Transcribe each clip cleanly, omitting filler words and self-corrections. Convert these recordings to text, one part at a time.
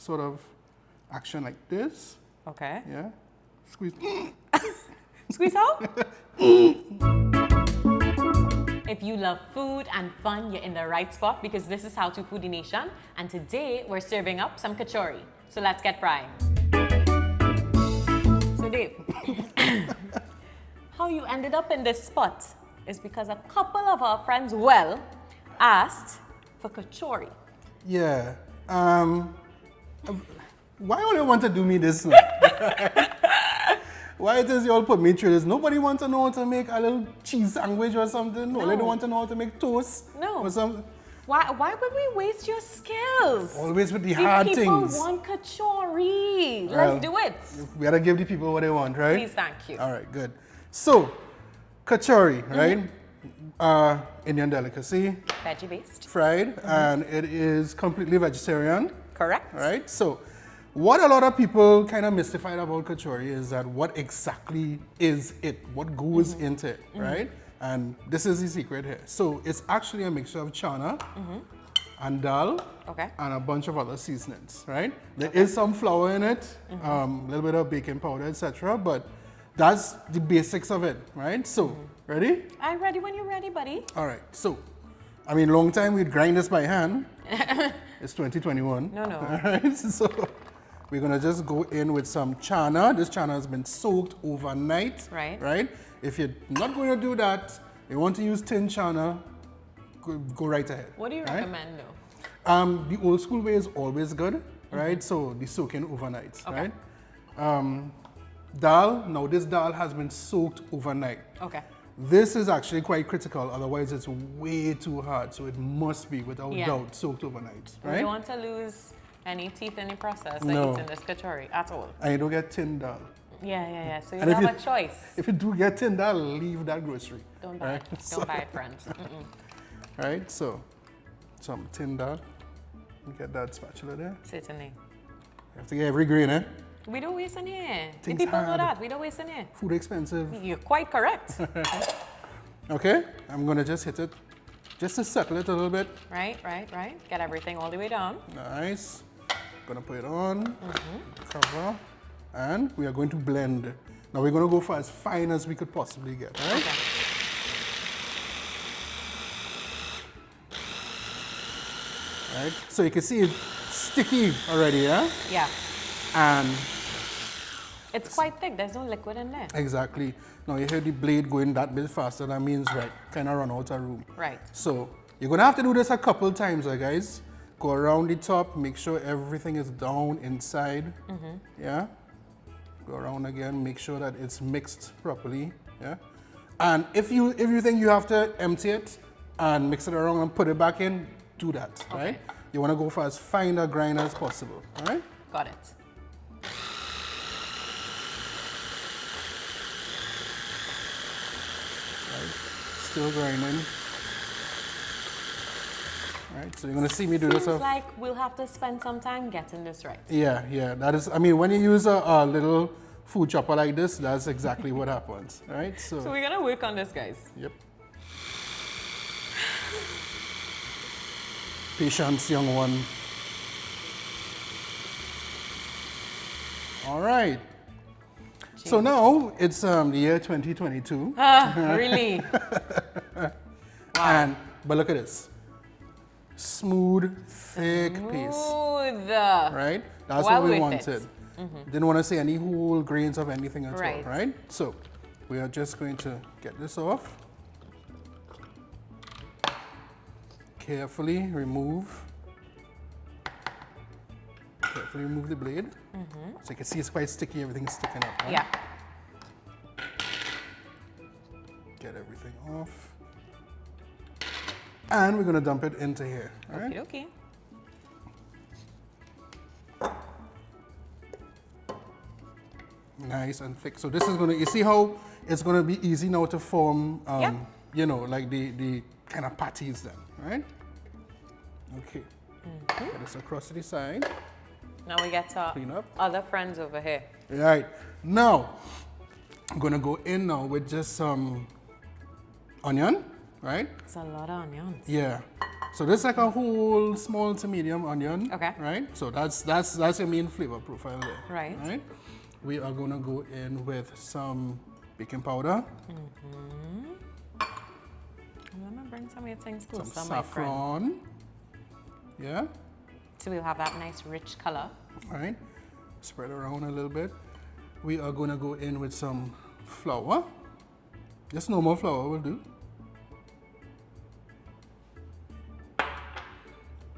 sort of action like this. Okay. Yeah. Squeeze. Squeeze out? If you love food and fun, you're in the right spot because this is How to Foodie Nation. And today we're serving up some kachori. So let's get frying. So Dave, how you ended up in this spot is because a couple of our friends asked for kachori. Yeah. Why all you want to do me this now? Why it is you all put me through this? Nobody wants to know how to make a little cheese sandwich or something. No. They don't want to know how to make toast. No. Or something. Why would we waste your skills? Always with the hard people things. People want kachori. Well, Let's do it. We gotta give the people what they want, right? Please, thank you. All right, good. So, kachori, right? Indian delicacy. Veggie based. Fried, and it is completely vegetarian. Correct. Right? So, what a lot of people kind of mystified about kachori is that what exactly is it? What goes into it, right? And this is the secret here. So, it's actually a mixture of channa and dhal and a bunch of other seasonings, right? There is some flour in it, a little bit of baking powder, etc. But that's the basics of it, right? So, ready? I'm ready when you're ready, buddy. All right. So, I mean, long time we'd grind this by hand. It's 2021. No. All right. So, we're gonna just go in with some channa. This channa has been soaked overnight. Right. Right. If you're not going to do that, you want to use tin channa, go right ahead. What do you right? recommend though? The old school way is always good, right? So the soaking overnight, right? Dal, now this dal has been soaked overnight. Okay. This is actually quite critical, otherwise it's way too hard. So it must be, without doubt, soaked overnight, right? You don't want to lose any teeth in the process that No. eats in this kachori at all. And you don't get tin dal. Yeah. So you And if have you- a choice. If you do get tin dal, leave that grocery. Don't buy right? it. Don't buy it, friends. Right, so some tin dal. Get that spatula there. Certainly. You have to get every grain, eh? We don't waste in here. The Things people know hard. that. We don't waste in here. Food expensive. You're quite correct. Okay, I'm gonna just hit it, just to settle it a little bit. Right. Get everything all the way down. Nice. Gonna put it on, cover, and we are going to blend. Now we're gonna go for as fine as we could possibly get, right? Okay. Right. So you can see it's sticky already, yeah? Yeah. And It's quite thick. There's no liquid in there. exactly. Now you hear the blade going that bit faster. That means kind of run out of room. Right. So you're gonna have to do this a couple times, guys. Go around the top, make sure everything is down inside. Yeah. Go around again, make sure that it's mixed properly. Yeah. And if you think you have to empty it and mix it around and put it back in, do that. Right. You want to go for as fine a grind as possible. All right. Got it. Still grinding. Right, so you're gonna see me do this. Seems like we'll have to spend some time getting this right. Yeah. That is. I mean, when you use a little food chopper like this, that's exactly what happens. Right. So we're gonna work on this, guys. Yep. Patience, young one. All right. So now it's the year 2022. Really? But look at this. Smooth, thick paste. Smooth. Right? That's Well what we with wanted. it. Didn't want to see any whole grains of anything at Right. all, right? So we are just going to get this off. Carefully remove the blade. So you can see it's quite sticky, everything's sticking up, right? Yeah. Get everything off. And we're gonna dump it into here, all right? Okay. Nice and thick. So this is gonna, you see how it's gonna be easy now to form, Yeah. you know, like the kind of patties then, right? Okay. Get this across to the side. Now we get our Clean up. other friends over here. Right. Now, I'm gonna go in now with just some onion, right? It's a lot of onions. Yeah. So this is like a whole small to medium onion. Okay. Right? So that's your main flavor profile there. Right. Right? We are gonna go in with some baking powder. Let me bring some of your things Some closer, my friend. saffron. Yeah. So we'll have that nice rich color. All right. Spread around a little bit. We are gonna go in with some flour. Just normal flour will do.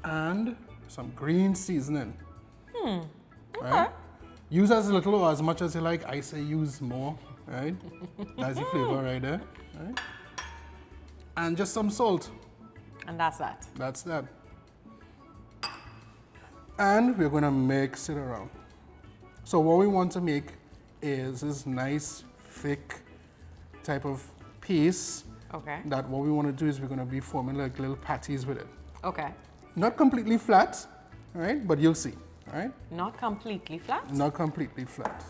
And some green seasoning. Okay. Right? Use as little or as much as you like. I say use more, right? That's the flavor right there. Right? And just some salt. And that's that. That's that. And we're gonna mix it around. So what we want to make is this nice, thick type of piece. Okay. That what we want to do is we're gonna be forming like little patties with it. Okay. Not completely flat, right? But you'll see, right? Not completely flat? Not completely flat.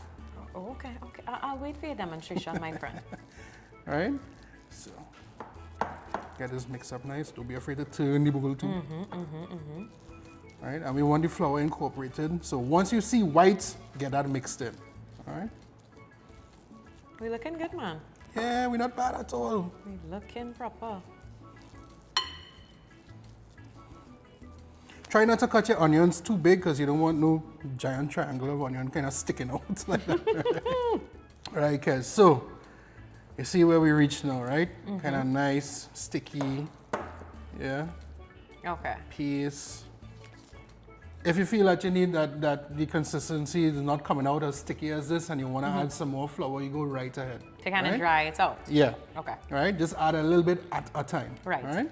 Oh, okay, okay. I'll wait for your demonstration, my friend. Right? So, get this mixed up nice. Don't be afraid to turn the bowl too. Right? And we want the flour incorporated. So once you see white, get that mixed in. All right? We're looking good, man. Yeah, we're not bad at all. We're looking proper. Try not to cut your onions too big because you don't want no giant triangle of onion kind of sticking out like that. Right, guys. So, you see where we reach now, right? Kind of nice, sticky, yeah, Okay. piece. If you feel that you need that the consistency is not coming out as sticky as this and you want to add some more flour, you go right ahead. To kind of right? dry it out. Yeah. Okay. Right? Just add a little bit at a time. Right. Right?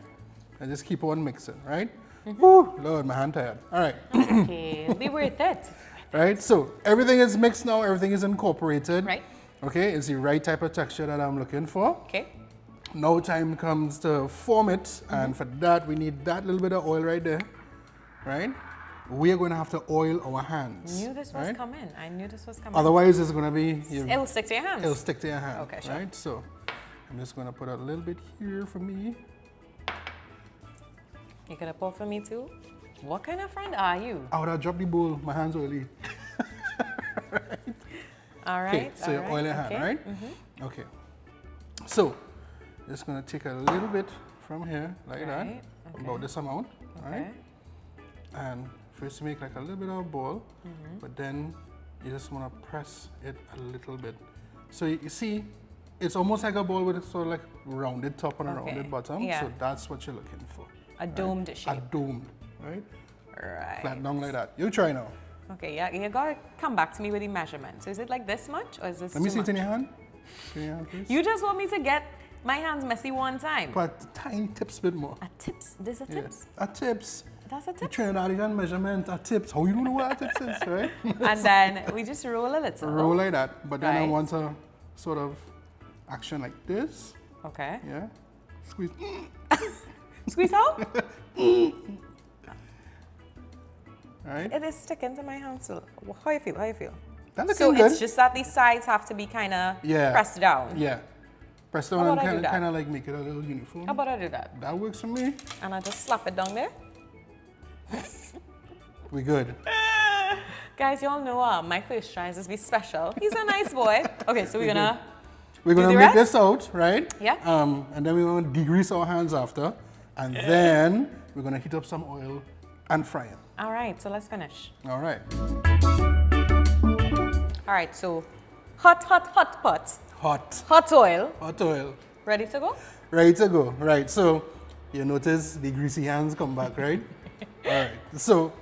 And just keep on mixing, right? Woo, Lord, my hand tired. All right. Okay, it'll be worth it. Right? So everything is mixed now, everything is incorporated. Right. Okay, it's the right type of texture that I'm looking for. Okay. Now time comes to form it, and for that we need that little bit of oil right there. Right? We are going to have to oil our hands. Knew this was right? coming. I knew this was coming. Otherwise it's going to be... It'll stick to your hands. It'll stick to your hand. Okay, sure. Right? So I'm just going to put a little bit here for me. You gonna pour for me too? What kind of friend are you? I would have dropped the bowl, my hands oily. All right. Okay, so you oil your hand, right? Okay. So, just gonna take a little bit from here, like that, Right, okay. about this amount, Okay. right? And first you make like a little bit of a ball, but then you just wanna press it a little bit. So you see, it's almost like a ball with a sort of like rounded top and a Okay, rounded bottom. yeah. So that's what you're looking for. A domed A shape. domed, right? Right. Flat down like that. You try now. Okay, yeah, you gotta come back to me with the measurements. Is it like this much or is this Let me too see much? it in your hand. In your hand, please. You just want me to get my hands messy one time. But tiny tips bit more. A tips? There's a Yeah. tips? A tips. That's a The tip. Trinidadian measurement, a tips. How you don't know what a tips is, right? And then we just roll a little. Roll like that. But then I Right. want a sort of action like this. Okay. Yeah. Squeeze. Squeeze out? Right? It is sticking to my hand still. How you feel? How you feel? That looking So good. it's just that these sides have to be kind of Yeah. pressed down. Yeah. Press How down and about I do that? kind of like make it a little uniform. How about I do that? That works for me. And I just slap it down there. We good. Guys, y'all know my first try is to be special. He's a nice boy. Okay, so we're gonna. We're Do gonna the make rest? this out, right? Yeah. And then we're gonna degrease our hands after, and then we're gonna heat up some oil and fry it. All right, so let's finish. All right. All right, so hot pot. Hot. Hot oil. Hot oil. Ready to go? Ready to go. Right. So you notice the greasy hands come back, right? All right. So,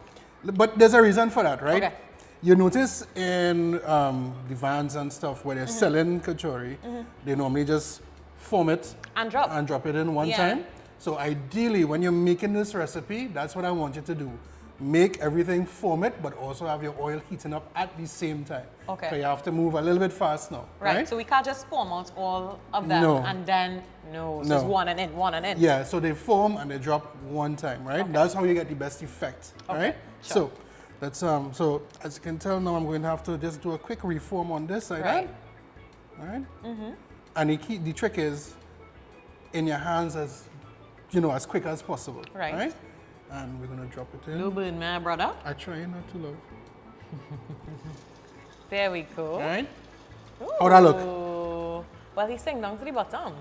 but there's a reason for that, right? Okay. You notice in the vans and stuff where they're selling kachori, they normally just form it And drop. and drop it in one Yeah. time. So ideally, when you're making this recipe, that's what I want you to do. Make everything form it, but also have your oil heating up at the same time. Okay. So you have to move a little bit fast now, Right. right? So we can't just form out all of them No. and then so No. it's one and in, one and in. Yeah, so they form and they drop one time, right? Okay. That's how you get the best effect, Okay, right? sure. So that's so as you can tell now, I'm going to have to just do a quick reform on this like Right. that, all right? And the trick is in your hands as as quick as possible, Right. right? And we're gonna drop it in. No burn, my brother. I try not to love. There we go. Right? How that look? Ooh. Well, he's saying down to the bottom.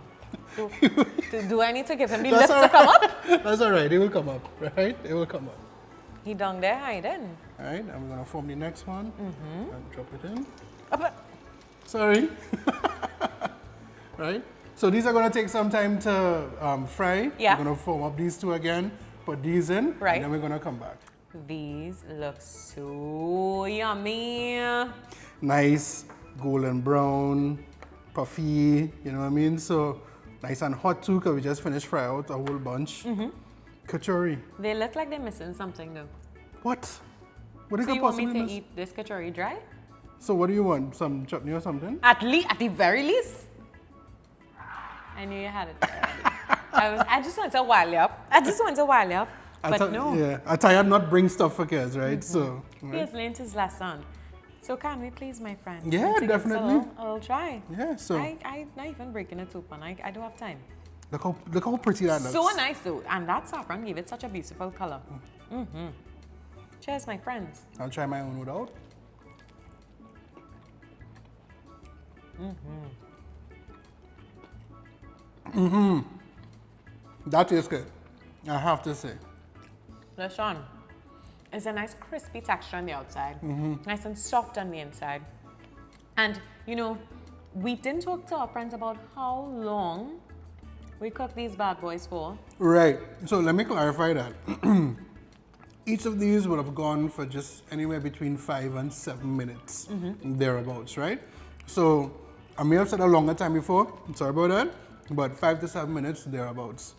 Do I need to give him the lift to come up? That's all right. It will come up, right? It will come up. He down there hiding. All right, and we're gonna form the next one and drop it in. Up. Sorry. Right? So these are gonna take some time to fry. Yeah. We're gonna form up these two again, put these in, Right. and then we're gonna come back. These look so yummy. Nice golden brown, puffy, you know what I mean? So nice and hot too, because we just finished fry out a whole bunch. Kachourie. They look like they're missing something though. What? What is So it you want me possibly to eat this kachori dry? So what do you want? Some chutney or something? At the very least. I knew you had it already. I just wanted to wile you up. But no. Yeah, I tired not bring stuff for kids, right? So. He Right? has learned his lesson. So can we please, my friend? Yeah, take it definitely. I'll try. Yeah, so. I not even breaking it open. I don't have time. Look how pretty that looks. So nice though. And that saffron gave it such a beautiful color. Cheers, my friends. I'll try my own without. That tastes good, I have to say. Listen, it's a nice crispy texture on the outside, nice and soft on the inside. And you know, we didn't talk to our friends about how long we cook these bad boys for. Right, so let me clarify that. Each of these would have gone for just anywhere between 5 and 7 minutes, thereabouts, right? So I may have said a longer time before, sorry about that, but 5 to 7 minutes, thereabouts.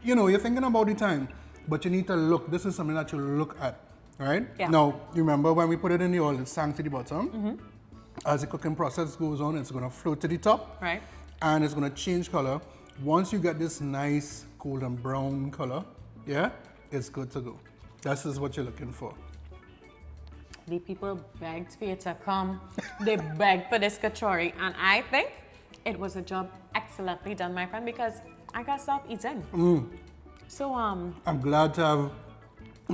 You know, you're thinking about the time, but you need to look. This is something that you look at, right? Yeah. Now, you remember when we put it in the oil, it sank to the bottom. As the cooking process goes on, it's gonna float to the top. Right. And it's gonna change color. Once you get this nice golden brown color, yeah, it's good to go. This is what you're looking for. The people begged for you to come. They begged for this kachori, and I think it was a job excellently done, my friend, because I got stop eating. So I'm glad to have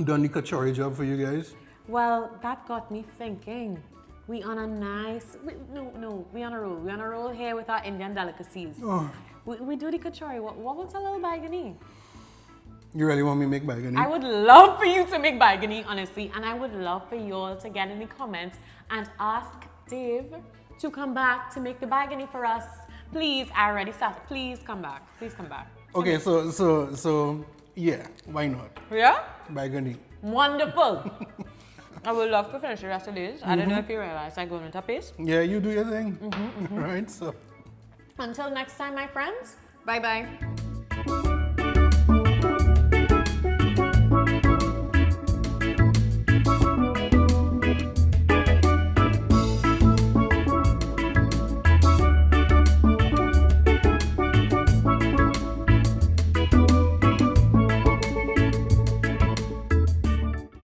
done the kachori job for you guys. well, that got me thinking. We on a nice, we on a roll. We on a roll here with our Indian delicacies. Oh, We do the kachori. What was a little bagani? you really want me to make bagani? I would love for you to make bagani, honestly, and I would love for you all to get in the comments and ask Dave to come back to make the bagani for us. Please, I already started. Please come back. Please come back. Okay, so yeah, why not? Yeah? Bagani. Wonderful. I would love to finish the rest of this. I don't know if you realize I go into a pace. Yeah, you do your thing. Right? So Until next time, my friends. Bye-bye.